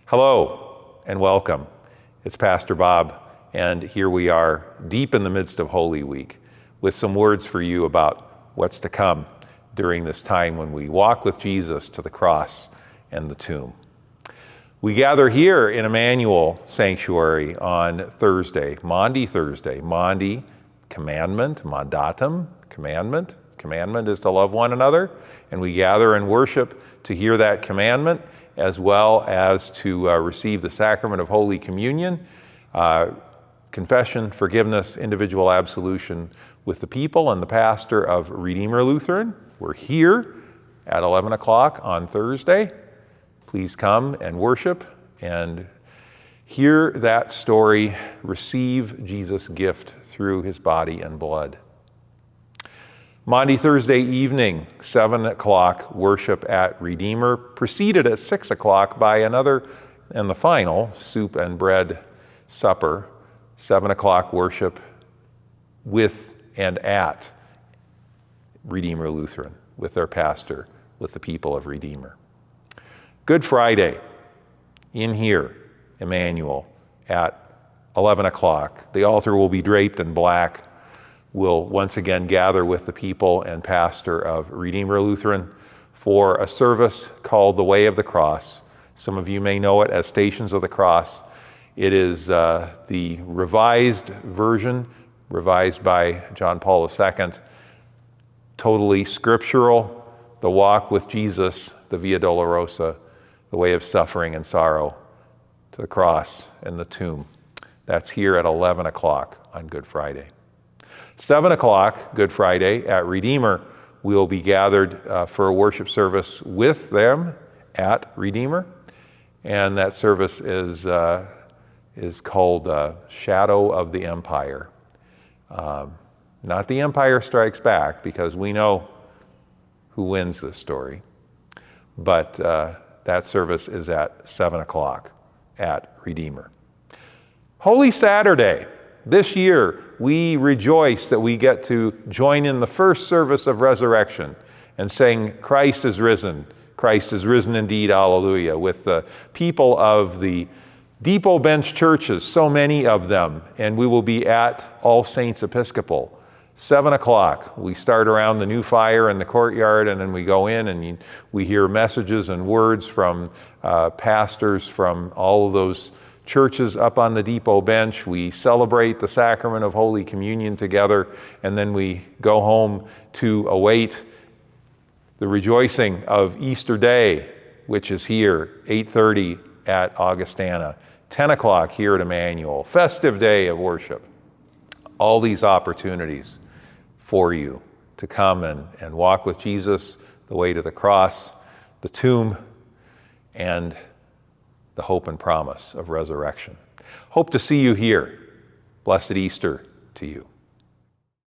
Hello and welcome. It's Pastor Bob, and here we are deep in the midst of Holy Week with some words for you about what's to come during this time when we walk with Jesus to the cross and the tomb. We gather here in Emmanuel Sanctuary on Thursday, Maundy Thursday. Maundy, commandment, mandatum, commandment. Commandment is to love one another, and we gather and worship to hear that commandment, as well as to receive the sacrament of Holy Communion, confession, forgiveness, individual absolution with the people and the pastor of Redeemer Lutheran. We're here at 11 o'clock on Thursday. Please come and worship and hear that story, receive Jesus' gift through his body and blood. Maundy Thursday evening, 7 o'clock, worship at Redeemer, preceded at 6 o'clock by another and the final soup and bread supper. 7 o'clock worship with and at Redeemer Lutheran, with their pastor, with the people of Redeemer. Good Friday, in here, Emmanuel, at 11 o'clock. The altar will be draped in black. We'll once again gather with the people and pastor of Redeemer Lutheran for a service called the Way of the Cross. Some of you may know it as Stations of the Cross. It is the revised version, revised by John Paul II, totally scriptural, the walk with Jesus, the Via Dolorosa, the way of suffering and sorrow to the cross and the tomb. That's here at 11 o'clock on Good Friday. 7 o'clock, Good Friday, at Redeemer, we'll be gathered for a worship service with them at Redeemer. And that service is called Shadow of the Empire. Not The Empire Strikes Back, because we know who wins this story. But that service is at 7 o'clock at Redeemer. Holy Saturday. This year, we rejoice that we get to join in the first service of resurrection and sing, Christ is risen indeed, alleluia, with the people of the Depot Bench churches, so many of them, and we will be at All Saints Episcopal. 7 o'clock, we start around the new fire in the courtyard, and then we go in and we hear messages and words from pastors from all of those churches up on the Depot Bench. We celebrate the sacrament of Holy Communion together, and then we go home to await the rejoicing of Easter Day, which is here, 8:30 at Augustana, 10 o'clock here at Emmanuel, festive day of worship. All these opportunities for you to come and walk with Jesus, the way to the cross, the tomb, and the hope and promise of resurrection. Hope to see you here. Blessed Easter to you.